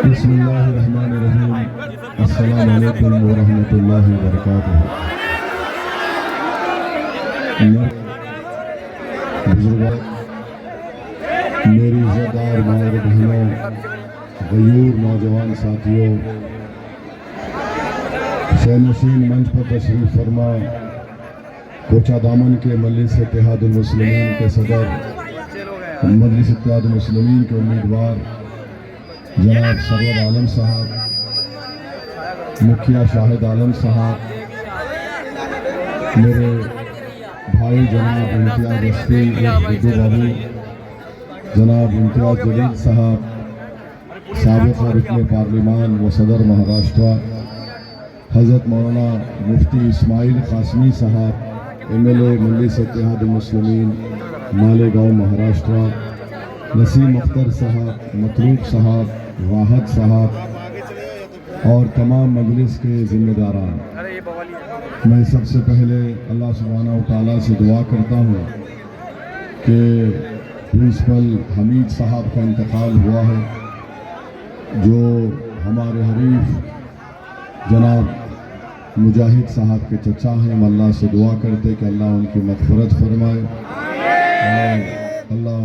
बिस्मिल्लाहिर्रहमानिर्रहीम। अस्सलामु अलैकुम व रहमतुल्लाहि व बरकातुहू। बुजुर्गों, मेरी इज़्ज़तदार माँ और बहनों, गयूर नौजवान साथियों, शहनशीन मंच पर तशरीफ फरमा कोचा दामन के मजलिस इत्तेहादुल मुस्लिमीन के सदर, मजलिस इत्तेहादुल मुस्लिमीन के उम्मीदवार जनाब सरवर आलम साहब, मुखिया शाहिद आलम साहब, मेरे भाई जनाब इम्तियाज रस्ती गुड्डू बाबू, जनाब इम्तियाज जलील साहब, साबिक़ रुकन पार्लिमान व सदर महाराष्ट्र हज़रत मौलाना मुफ्ती इस्माइल कासमी साहब, MLA मजलिस इत्तेहादुल मुस्लिमीन मालेगांव महाराष्ट्र, नसीम अख्तर साहब, मतलूब साहब, वाहद साहब और तमाम मजलिस के ज़िम्मेदारान, मैं सबसे पहले अल्लाह सुब्हानहू तआला से दुआ करता हूँ कि प्रिंसिपल हमीद साहब का इंतकाल हुआ है, जो हमारे हरीफ जनाब मुजाहिद साहब के चचा हैं। हम अल्लाह से दुआ करते कि अल्लाह उनकी मग़फ़िरत फरमाए और अल्लाह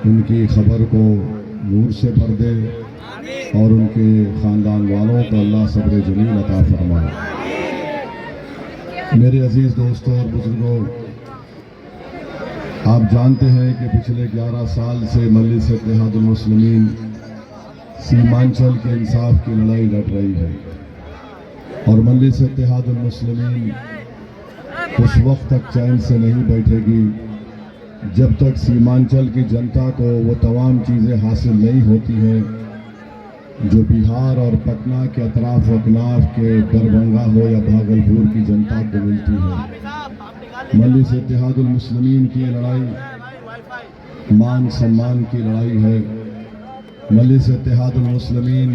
उनकी ख़बर को नूर से भर दे और उनके ख़ानदान वालों को अल्लाह सब्र जमील अता फरमाए। मेरे अजीज़ दोस्तों और बुज़ुर्गों, आप जानते हैं कि पिछले 11 साल से मजलिस इत्तेहादुल मुस्लिमीन सीमांचल के इंसाफ की लड़ाई लड़ रही है और मजलिस इत्तेहादुल मुस्लिमीन उस वक्त तक चैन से नहीं बैठेगी जब तक सीमांचल की जनता को वो तमाम चीज़ें हासिल नहीं होती हैं जो बिहार और पटना के अतराफ अकनाफ के दरभंगा हो या भागलपुर की जनता को मिलती है। मजलिस इत्तेहादुल मुस्लिमीन की लड़ाई मान सम्मान की लड़ाई है। मजलिस इत्तेहादुल मुस्लिमीन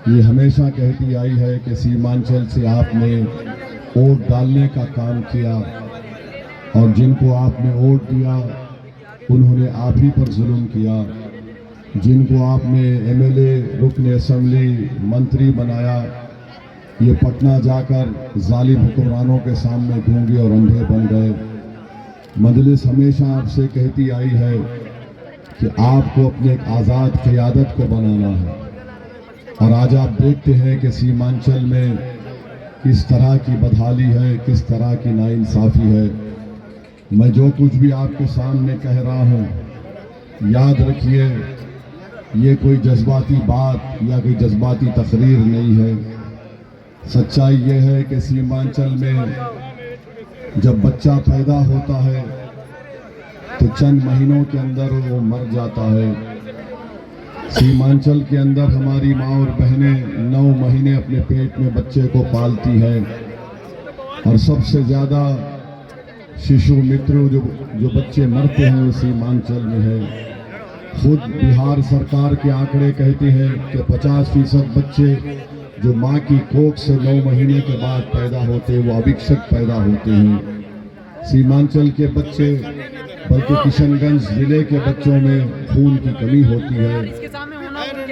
ये हमेशा कहती आई है कि सीमांचल से आपने वोट डालने का काम किया और जिनको आपने वोट दिया उन्होंने आप ही पर जुल्म किया। जिनको आपने MLA, रुकन असम्बली, मंत्री बनाया, ये पटना जाकर जालिम हुक्मरानों के सामने गूंगे और अंधे बन गए। मजलिस हमेशा आपसे कहती आई है कि आपको अपने एक आज़ाद क़ियादत को बनाना है और आज आप देखते हैं कि सीमांचल में किस तरह की बदहाली है, किस तरह की नाइंसाफ़ी है। मैं जो कुछ भी आपके सामने कह रहा हूँ, याद रखिए ये कोई जज्बाती बात या कोई जज्बाती तकरीर नहीं है। सच्चाई ये है कि सीमांचल में जब बच्चा पैदा होता है तो चंद महीनों के अंदर वो मर जाता है। सीमांचल के अंदर हमारी माँ और बहनें 9 महीने अपने पेट में बच्चे को पालती हैं और सबसे ज़्यादा शिशु मृत्यु जो बच्चे मरते हैं वो सीमांचल में है। खुद बिहार सरकार के आंकड़े कहते हैं कि 50% बच्चे जो माँ की कोख से 9 महीने के बाद पैदा होते हैं वो अविकसित पैदा होते हैं। सीमांचल के बच्चे, बल्कि किशनगंज जिले के बच्चों में खून की कमी होती है।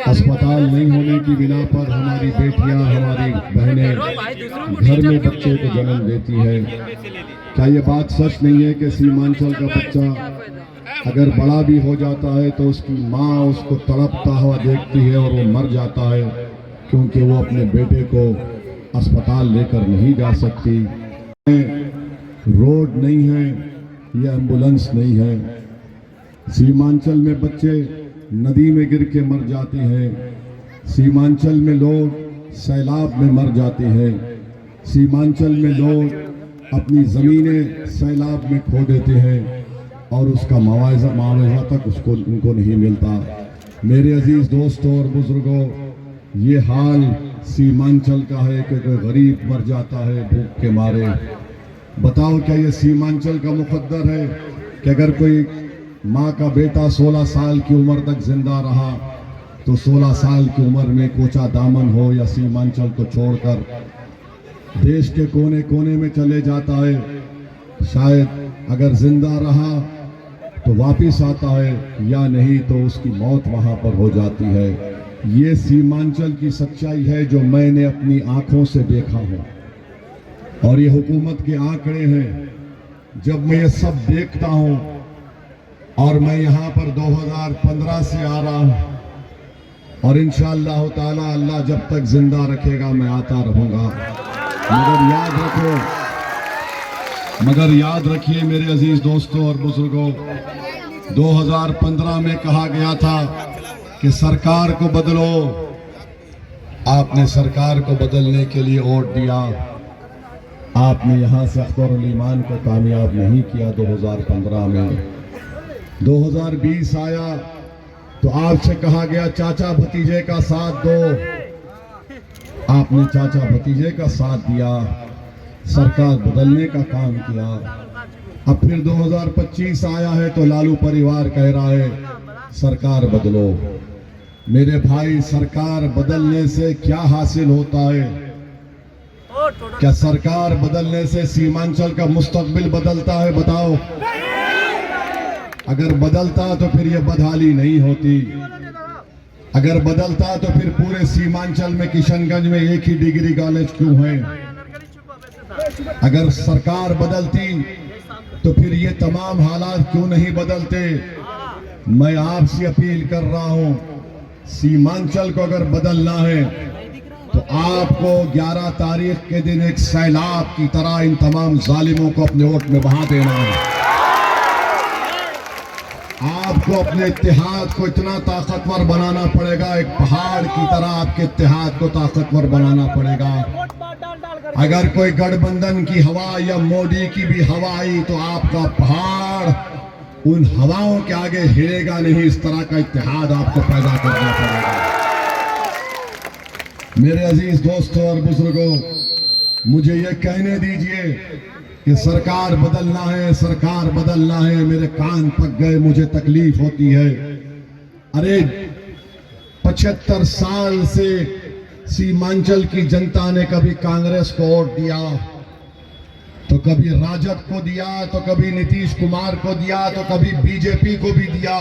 अस्पताल नहीं होने की बिना पर हमारी बेटियां, हमारी बहनें घर में बच्चे को जन्म देती है। क्या ये बात सच नहीं है कि सीमांचल का बच्चा अगर बड़ा भी हो जाता है तो उसकी माँ उसको तड़पता हुआ देखती है और वो मर जाता है क्योंकि वो अपने बेटे को अस्पताल लेकर नहीं जा सकती। रोड नहीं है या एम्बुलेंस नहीं है। सीमांचल में बच्चे नदी में गिर के मर जाते हैं। सीमांचल में लोग सैलाब में मर जाते हैं। सीमांचल में लोग अपनी ज़मीनें सैलाब में खो देते हैं और उसका मुआवजा तक उनको नहीं मिलता। मेरे अजीज़ दोस्तों और बुज़ुर्गों, ये हाल सीमांचल का है कि कोई गरीब मर जाता है भूख के मारे। बताओ क्या ये सीमांचल का मुकद्दर है कि अगर कोई माँ का बेटा 16 साल की उम्र तक जिंदा रहा तो 16 साल की उम्र में कोचा दामन हो या सीमांचल को छोड़कर देश के कोने कोने में चले जाता है। शायद अगर जिंदा रहा तो वापस आता है, या नहीं तो उसकी मौत वहां पर हो जाती है। ये सीमांचल की सच्चाई है जो मैंने अपनी आंखों से देखा है, और ये हुकूमत के आंकड़े हैं। जब मैं ये सब देखता हूं, और मैं यहां पर 2015 से आ रहा हूं, और इंशाअल्लाह ताला अल्लाह जब तक जिंदा रखेगा मैं आता रहूंगा। मगर याद रखिए मेरे अजीज दोस्तों और बुजुर्गों, 2015 में कहा गया था कि सरकार को बदलो। आपने सरकार को बदलने के लिए वोट दिया, आपने यहां से अख्तर ईमान को कामयाब नहीं किया 2015 में। 2020 आया तो आपसे कहा गया चाचा भतीजे का साथ दो, आपने चाचा भतीजे का साथ दिया, सरकार बदलने का काम किया। अब फिर 2025 आया है तो लालू परिवार कह रहा है सरकार बदलो। मेरे भाई, सरकार बदलने से क्या हासिल होता है? क्या सरकार बदलने से सीमांचल का मुस्तकबिल बदलता है? बताओ। अगर बदलता तो फिर यह बदहाली नहीं होती। अगर बदलता तो फिर पूरे सीमांचल में किशनगंज में एक ही डिग्री कॉलेज क्यों है? अगर सरकार बदलती तो फिर ये तमाम हालात क्यों नहीं बदलते? मैं आपसे अपील कर रहा हूं, सीमांचल को अगर बदलना है तो आपको 11 तारीख के दिन एक सैलाब की तरह इन तमाम जालिमों को अपने वोट में बहा देना है। आपको अपने इत्तेहाद को इतना ताकतवर बनाना पड़ेगा, एक पहाड़ की तरह आपके इत्तेहाद को ताकतवर बनाना पड़ेगा। अगर कोई गठबंधन की हवा या मोदी की भी हवा आई तो आपका पहाड़ उन हवाओं के आगे हिलेगा नहीं। इस तरह का इत्तेहाद आपको पैदा करना पड़ेगा। मेरे अजीज दोस्तों और बुजुर्गों, मुझे ये कहने दीजिए कि सरकार बदलना है, सरकार बदलना है। मेरे कान पक गए, मुझे तकलीफ होती है। अरे 75 साल से सीमांचल की जनता ने कभी कांग्रेस को वोट दिया, तो कभी राजद को दिया, तो कभी नीतीश कुमार को दिया, तो कभी बीजेपी को भी दिया।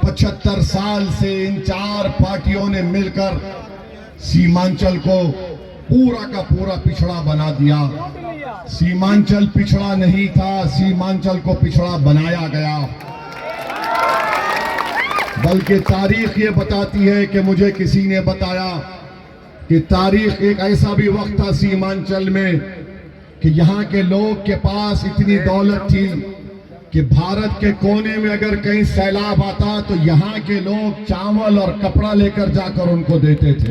75 साल से इन 4 पार्टियों ने मिलकर सीमांचल को पूरा का पूरा पिछड़ा बना दिया। सीमांचल पिछड़ा नहीं था, सीमांचल को पिछड़ा बनाया गया। बल्कि तारीख ये बताती है कि मुझे किसी ने बताया कि तारीख एक ऐसा भी वक्त था सीमांचल में कि यहाँ के लोग के पास इतनी दौलत थी कि भारत के कोने में अगर कहीं सैलाब आता तो यहाँ के लोग चावल और कपड़ा लेकर जाकर उनको देते थे।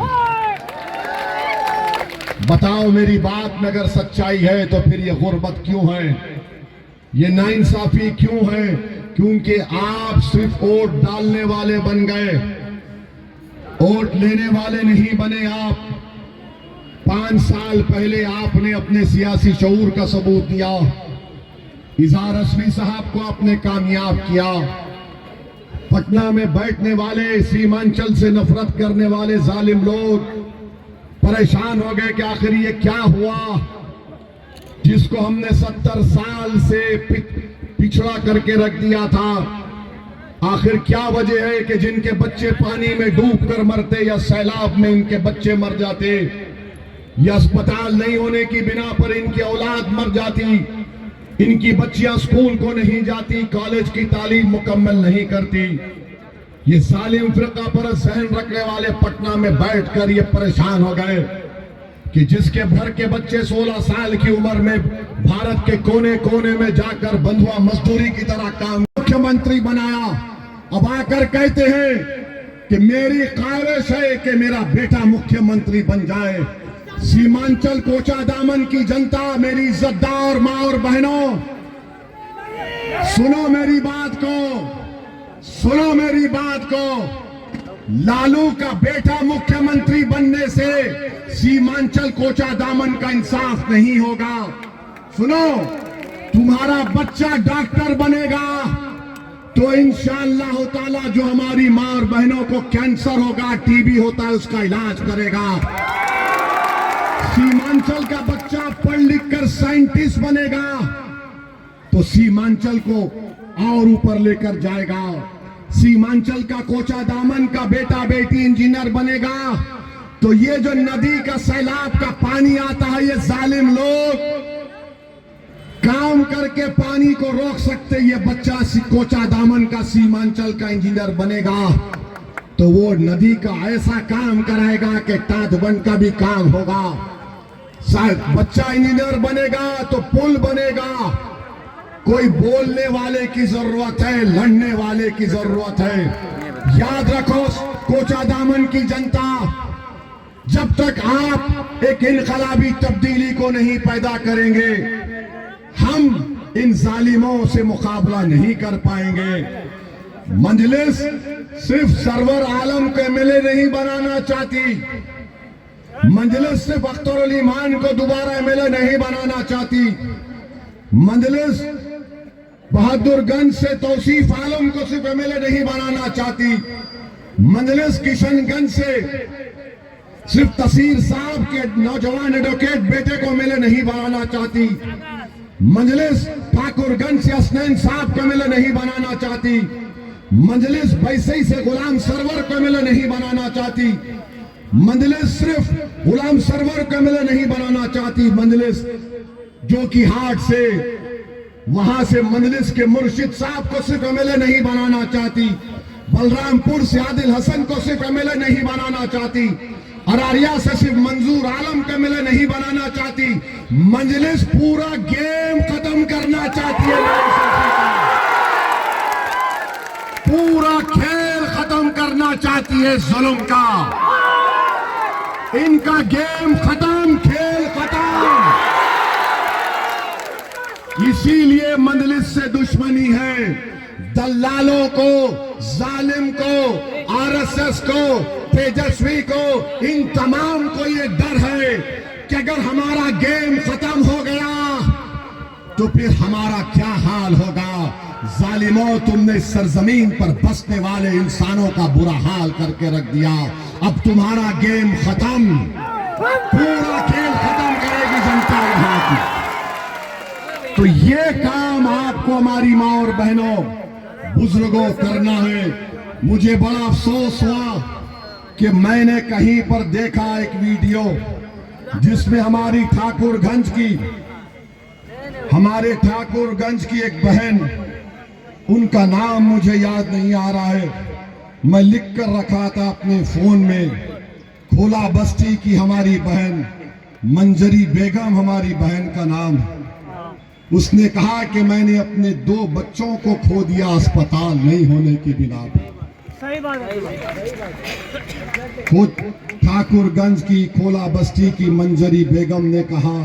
बताओ, मेरी बात में अगर सच्चाई है तो फिर ये गुर्बत क्यों है, ये नाइंसाफी क्यों है? क्योंकि आप सिर्फ वोट डालने वाले बन गए, वोट लेने वाले नहीं बने। आप 5 साल पहले आपने अपने सियासी शऊर का सबूत दिया। इजहार रश्मी साहब को आपने कामयाब किया। पटना में बैठने वाले, सीमांचल से नफरत करने वाले जालिम लोग परेशान हो गए कि आखिर ये क्या हुआ, जिसको हमने 70 साल से पिछड़ा करके रख दिया था। आखिर क्या वजह है कि जिनके बच्चे पानी में डूबकर मरते या सैलाब में इनके बच्चे मर जाते, या अस्पताल नहीं होने की बिना पर इनकी औलाद मर जाती, इनकी बच्चियां स्कूल को नहीं जाती, कॉलेज की तालीम मुकम्मल नहीं करती। ये सालिम फिरका परस्त जहन रखने वाले पटना में बैठकर ये परेशान हो गए कि जिसके घर के बच्चे 16 साल की उम्र में भारत के कोने कोने में जाकर बंधुआ मजदूरी की तरह काम, मुख्यमंत्री बनाया। अब आकर कहते हैं कि मेरी ख्वाहिश है कि मेरा बेटा मुख्यमंत्री बन जाए। सीमांचल कोचा दामन की जनता, मेरी इज्जतदार माँ और बहनों, सुनो मेरी बात को, सुनो मेरी बात को। लालू का बेटा मुख्यमंत्री बनने से सीमांचल कोचा दामन का इंसाफ नहीं होगा। सुनो, तुम्हारा बच्चा डॉक्टर बनेगा तो इंशाअल्लाह ताला जो हमारी मां और बहनों को कैंसर होगा, टीबी होता है, उसका इलाज करेगा। सीमांचल का बच्चा पढ़ लिख कर साइंटिस्ट बनेगा तो तो सीमांचल को और ऊपर लेकर जाएगा। सीमांचल का कोचा दामन का बेटा बेटी इंजीनियर बनेगा। तो ये जो नदी का सैलाब का पानी आता है, ये जालिम लोग काम करके पानी को रोक सकते। ये बच्चा कोचा दामन का सीमांचल का इंजीनियर बनेगा तो वो नदी का ऐसा काम कराएगा कि ताजबंद का भी काम होगा। बच्चा इंजीनियर बनेगा तो पुल बनेगा। कोई बोलने वाले की जरूरत है, लड़ने वाले की जरूरत है। याद रखो कोचा दामन की जनता, जब तक आप एक इनकलाबी तब्दीली को नहीं पैदा करेंगे, हम इन जालिमों से मुकाबला नहीं कर पाएंगे। मजलिस सिर्फ सरवर आलम को एमएलए नहीं बनाना चाहती। मजलिस सिर्फ अख्तर अली मान को दोबारा एमएलए नहीं बनाना चाहती। मजलिस बहादुरगंज से तौसीफ आलम को सिर्फ एमएलए नहीं बनाना चाहती। मजलिस किशनगंज से सिर्फ तसीर साहब के नौजवान एडवोकेट बेटे को एमएलए नहीं बनाना चाहती। मजलिस ठाकुरगंज से हसनैन साहब को एमएलए नहीं बनाना चाहती। मजलिस बैसई से गुलाम सरवर को एमएलए नहीं बनाना चाहती। मजलिस सिर्फ गुलाम सरवर को एमएलए नहीं बनाना चाहती। मजलिस जो कि हाट से वहां से मजलिस के मुर्शिद साहब को सिर्फ एमएलए नहीं बनाना चाहती। बलरामपुर से आदिल हसन को सिर्फ एमएलए नहीं बनाना चाहती। अरारिया से सिर्फ मंजूर आलम को एमएलए नहीं बनाना चाहती। मजलिस पूरा गेम खत्म करना चाहती है। पूरा खेल खत्म करना चाहती है जुल्म का। इनका गेम खत्म, खेल खत्म। इसीलिए मजलिस से दुश्मनी है। दलालों को, जालिम को, आरएसएस को, तेजस्वी को, इन तमाम को ये डर है कि अगर हमारा गेम खत्म हो गया तो फिर हमारा क्या हाल होगा। जालिमों, तुमने इस सरजमीन पर बसने वाले इंसानों का बुरा हाल करके रख दिया। अब तुम्हारा गेम खत्म, पूरा खेल खत्म करेगी जनता यहाँ की। तो ये काम आपको हमारी माँ और बहनों, बुजुर्गों करना है। मुझे बड़ा अफसोस हुआ कि मैंने कहीं पर देखा एक वीडियो जिसमें हमारे ठाकुरगंज की एक बहन, उनका नाम मुझे याद नहीं आ रहा है, मैं लिख कर रखा था अपने फोन में। खोला बस्ती की हमारी बहन मंजरी बेगम, हमारी बहन का नाम। उसने कहा कि मैंने अपने 2 बच्चों को खो दिया अस्पताल नहीं होने की बिना पर। सही बात है। ठाकुरगंज की खोला बस्ती की मंजरी बेगम ने कहा,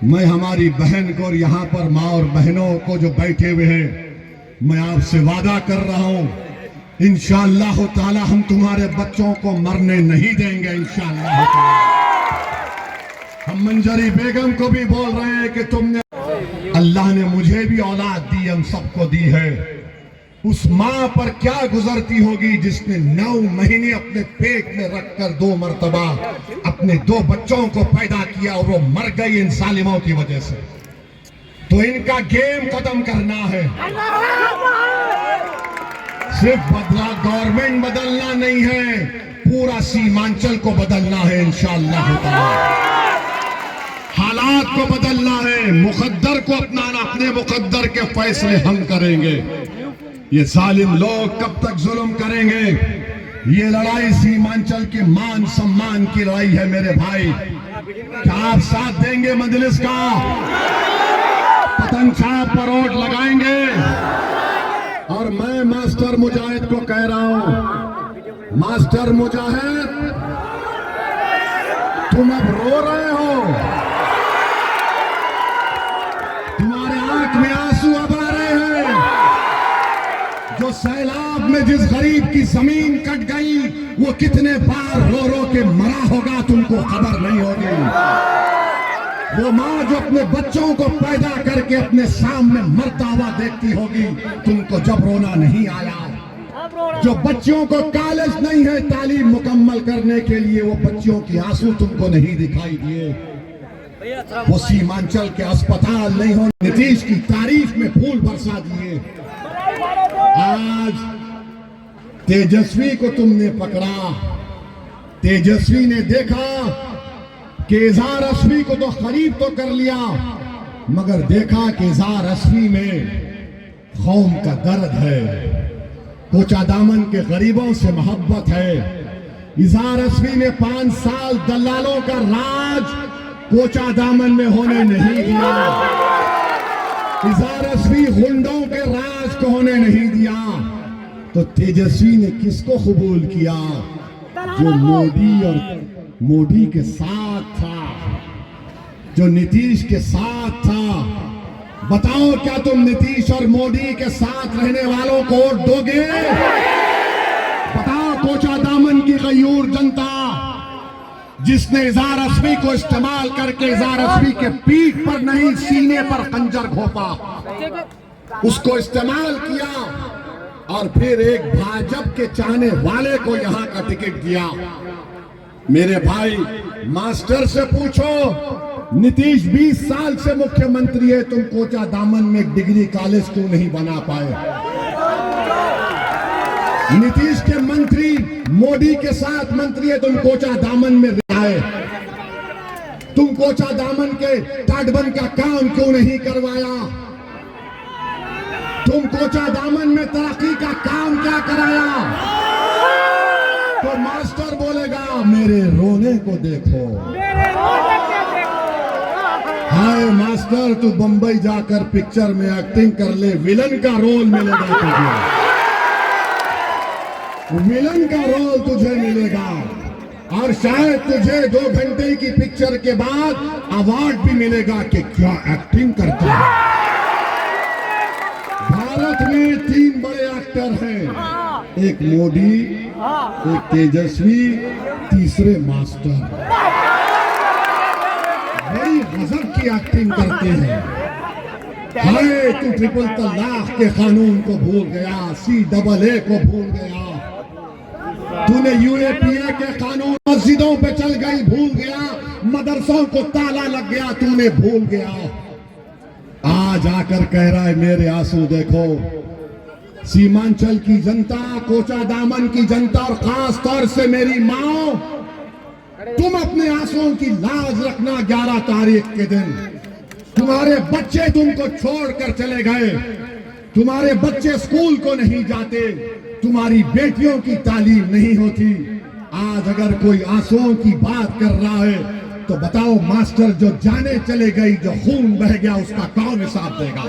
मैं हमारी बहन को और यहाँ पर माँ और बहनों को जो बैठे हुए हैं, मैं आपसे वादा कर रहा हूँ, इंशाअल्लाह ताला हम तुम्हारे बच्चों को मरने नहीं देंगे। इंशाअल्लाह ताला हम मंजरी बेगम को भी बोल रहे हैं कि तुमने, अल्लाह ने मुझे भी औलाद दी, हम सबको दी है। उस माँ पर क्या गुजरती होगी जिसने 9 महीने अपने पेट में रखकर 2 मर्तबा अपने 2 बच्चों को पैदा किया और वो मर गई इन जालिमों की वजह से। तो इनका गेम खत्म करना है। सिर्फ बदला गवर्नमेंट बदलना नहीं है, पूरा सीमांचल को बदलना है इंशाअल्लाह। हालात को बदलना है, मुकद्दर को अपनाना, अपने मुकद्दर के फैसले हम करेंगे। ये जालिम लोग कब तक जुल्म करेंगे? ये लड़ाई सीमांचल के मान सम्मान की लड़ाई है मेरे भाई। क्या आप साथ देंगे मजलिस का? पतंग छाप पर वोट लगाएंगे। और मैं मास्टर मुजाहिद को कह रहा हूं, मास्टर मुजाहिद तुम अब रो रहे हो, तुम्हारे आंख में आंसू अब आ रहे हैं। जो सैलाब में जिस गरीब की जमीन कट गई, वो कितने बार रो रो के मरा होगा तुमको खबर नहीं होगी। वो माँ जो अपने बच्चों को पैदा करके अपने सामने मरता हुआ देखती होगी, तुमको जब रोना नहीं आया। जो बच्चों को कॉलेज नहीं है तालीम मुकम्मल करने के लिए, वो बच्चों की आंसू तुमको नहीं दिखाई दिए। वो सीमांचल के अस्पताल नहीं हो, नीतीश की तारीफ में फूल बरसा दिए। आज तेजस्वी को तुमने पकड़ा, तेजस्वी ने देखा कि इज़हार असफी को तो खरीद तो कर लिया, मगर देखा कि इज़हार असफी में कौम का दर्द है, कोचा दामन के गरीबों से मोहब्बत है। इज़हार असफी ने 5 साल दलालों का राज कोचा दामन में होने नहीं दिया, इज़हार असफी गुंडों के राज को होने नहीं दिया। तो तेजस्वी ने किसको कबूल किया? जो मोदी के साथ था, जो नीतीश के साथ था। बताओ, क्या तुम नीतीश और मोदी के साथ रहने वालों को वोट दोगे? बताओ, कोचा दामन की गयूर जनता जिसने इज़हार असफी को इस्तेमाल करके इज़हार असफी के पीठ पर नहीं सीने पर खंजर घोंपा, उसको इस्तेमाल किया और फिर एक भाजपा के चाहने वाले को यहां का टिकट दिया। मेरे भाई, मास्टर से पूछो, नीतीश 20 साल से मुख्यमंत्री है, तुम कोचा दामन में एक डिग्री कॉलेज क्यों नहीं बना पाए? नीतीश के मंत्री मोदी के साथ मंत्री है, तुम कोचा दामन में आए, तुम कोचा दामन के तटबंध का काम क्यों नहीं करवाया? तुम कोचा दामन में तरक्की का काम क्या कराया? तो मास्टर बोलेगा, मेरे रोने को देखो। हाय मास्टर, तू बंबई जाकर पिक्चर में एक्टिंग कर ले, विलन का रोल मिलेगा तुझे, विलन का रोल तुझे मिलेगा। और शायद तुझे 2 घंटे की पिक्चर के बाद अवार्ड भी मिलेगा कि क्या एक्टिंग करता है। भारत में 3 बड़े एक्टर हैं, एक मोदी, एक तेजस्वी, तीसरे मास्टर। बड़ी गजब की एक्टिंग करते हैं। हाय, तू ट्रिपल तलाक के कानून को भूल गया, CAA को भूल गया, तूने UAPA के कानून मस्जिदों पे चल गई, भूल गया, मदरसों को ताला लग गया, तूने भूल गया। आज आकर कह रहा है मेरे आंसू देखो। सीमांचल की जनता, कोचा दामन की जनता और खास तौर से मेरी माँ, तुम अपने आंसुओं की लाज रखना। 11 तारीख के दिन तुम्हारे बच्चे तुमको छोड़कर चले गए, तुम्हारे बच्चे स्कूल को नहीं जाते, तुम्हारी बेटियों की तालीम नहीं होती। आज अगर कोई आंसुओं की बात कर रहा है तो बताओ, मास्टर जो जाने चले गई, जो खून बह गया, उसका कौन हिसाब देगा?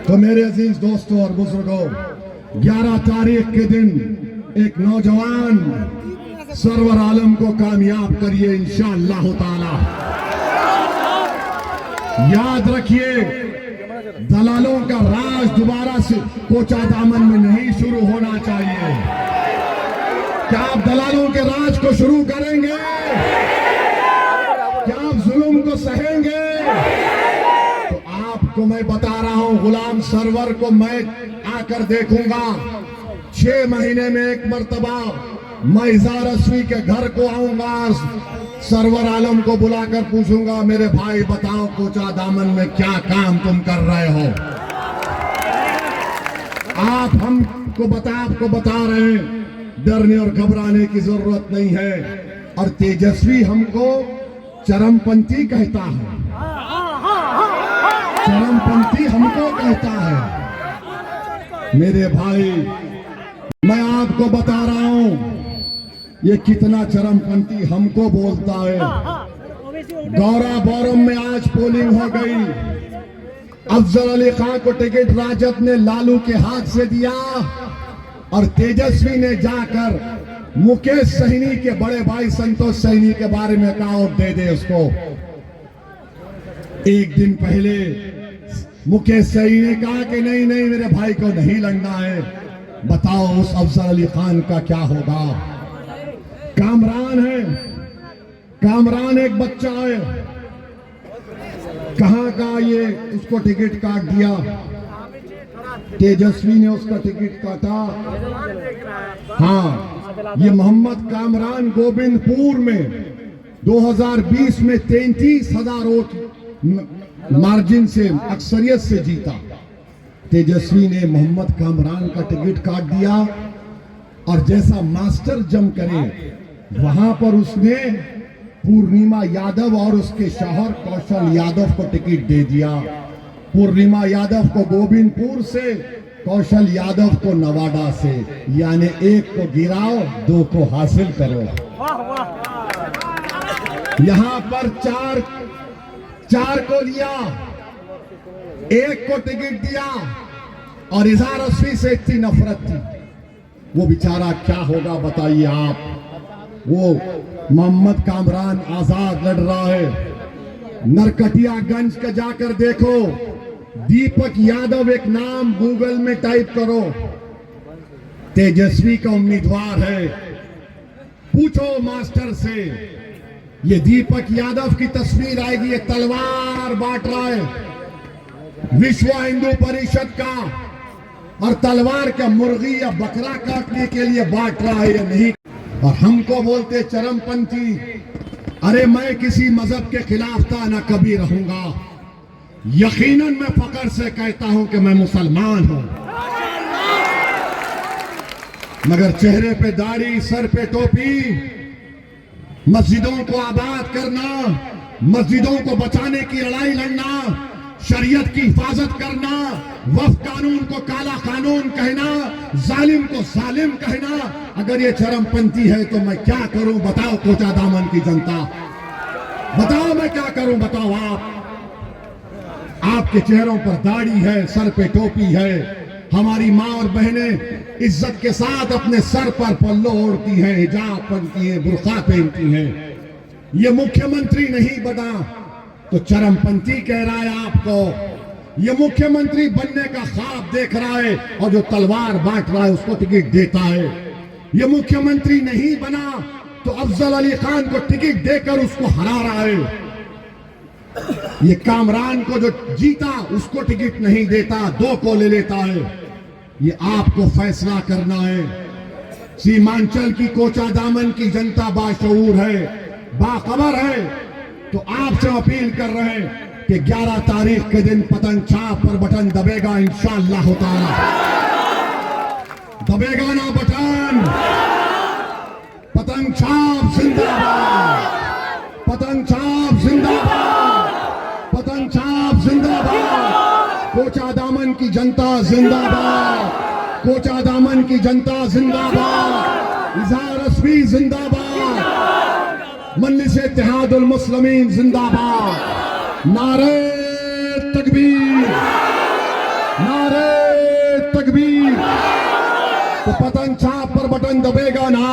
तो मेरे अजीज दोस्तों और बुजुर्गों, 11 तारीख के दिन एक नौजवान सरवर आलम को कामयाब करिए इंशाअल्लाह ताला। याद रखिए, दलालों का राज दोबारा से कोचा दामन में नहीं शुरू होना चाहिए। क्या आप दलालों के राज को शुरू करेंगे? क्या आप जुल्म को सहेंगे? तो आपको मैं बता रहा हूं, गुलाम सरवर को मैं आकर देखूंगा 6 महीने में एक मर्तबा। मैं इज़हार असफी के घर को आऊंगा, सरवर आलम को बुलाकर पूछूंगा, मेरे भाई बताओ कोचा दामन में क्या काम तुम कर रहे हो? आपको बता रहे हैं, डरने और घबराने की जरूरत नहीं है। और तेजस्वी हमको चरमपंथी कहता है, चरमपंथी हमको कहता है। मेरे भाई, मैं आपको बता रहा हूं ये कितना चरमपंथी हमको बोलता है। गौरा बोरम में आज पोलिंग हो गई, अफजल अली खान को टिकट राजद ने लालू के हाथ से दिया और तेजस्वी ने जाकर मुकेश सहनी के बड़े भाई संतोष सहनी के बारे में कहा और दे दे उसको। एक दिन पहले मुकेश सहनी ने कहा कि नहीं नहीं मेरे भाई को नहीं लड़ना है। बताओ उस अफजल अली खान का क्या होगा? कामरान है, कामरान एक बच्चा है, कहां का ये उसको टिकट काट दिया, तेजस्वी ने उसका टिकट काटा। हाँ, ये मोहम्मद कामरान गोविंदपुर में 2020 में 33,000 वोट मार्जिन से अक्सरियत से जीता। तेजस्वी ने मोहम्मद कामरान का टिकट काट दिया और जैसा मास्टर जम करे वहां पर उसने पूर्णिमा यादव और उसके शौहर कौशल यादव को टिकट दे दिया। पूर्णिमा यादव को गोविंदपुर से, कौशल यादव को नवादा से, यानी एक को गिराओ 2 को हासिल करो। यहां पर चार को लिया, 1 को टिकट दिया और इजहार असफी से इतनी नफरत थी। वो बेचारा क्या होगा बताइए आप। वो मोहम्मद कामरान आजाद लड़ रहा है। नरकटियागंज का जाकर देखो, दीपक यादव एक नाम गूगल में टाइप करो, तेजस्वी का उम्मीदवार है। पूछो मास्टर से, ये दीपक यादव की तस्वीर आएगी, ये तलवार बांट रहा है विश्व हिंदू परिषद का, और तलवार का मुर्गी या बकरा काटने के लिए बांट रहा है या नहीं। और हमको बोलते चरमपंथी। अरे मैं किसी मजहब के खिलाफ था, ना कभी रहूंगा। यकीनन मैं फख्र से कहता हूं कि मैं मुसलमान हूं, मगर चेहरे पे दाढ़ी, सर पे टोपी, मस्जिदों को आबाद करना, मस्जिदों को बचाने की लड़ाई लड़ना, शरीयत की हिफाजत करना, वक्फ कानून को काला कानून कहना, जालिम को जालिम कहना, अगर ये चरमपंथी है तो मैं क्या करूं बताओ कोचा दामन की जनता। बताओ मैं क्या करूं, बताओ आप। आपके चेहरों पर दाढ़ी है, सर पे टोपी है। हमारी माँ और बहनें इज्जत के साथ अपने सर पर पल्लो ओढ़ती हैं, हिजाब पहनती हैं, बुर्का पहनती हैं। ये मुख्यमंत्री नहीं बना तो चरमपंथी कह रहा है आपको। ये मुख्यमंत्री बनने का ख्वाब देख रहा है और जो तलवार बांट रहा है उसको टिकट देता है। ये मुख्यमंत्री नहीं बना तो अफजल अली खान को टिकट देकर उसको हरा रहा है। ये कामरान को जो जीता उसको टिकट नहीं देता, 2 को ले लेता है। ये आपको फैसला करना है। सीमांचल की कोचा दामन की जनता बाशऊर है, बाखबर है। तो आपसे अपील कर रहे हैं कि 11 तारीख के दिन पतंग छाप पर बटन दबेगा इंशाअल्लाह ताला। दबेगा ना बटन? पतंग छाप जिंदाबाद, पतंग छाप जिंदाबाद, पतंग छाप जिंदाबाद। कोचा दामन की जनता जिंदाबाद, कोचा दामन की जनता जिंदाबाद, इजहार असफी जिंदाबाद, मजलिस इत्तेहादुल मुस्लिमीन जिंदाबाद। नारे तकबीर, नारे तकबीर। तो पतंग छाप पर बटन दबेगा ना।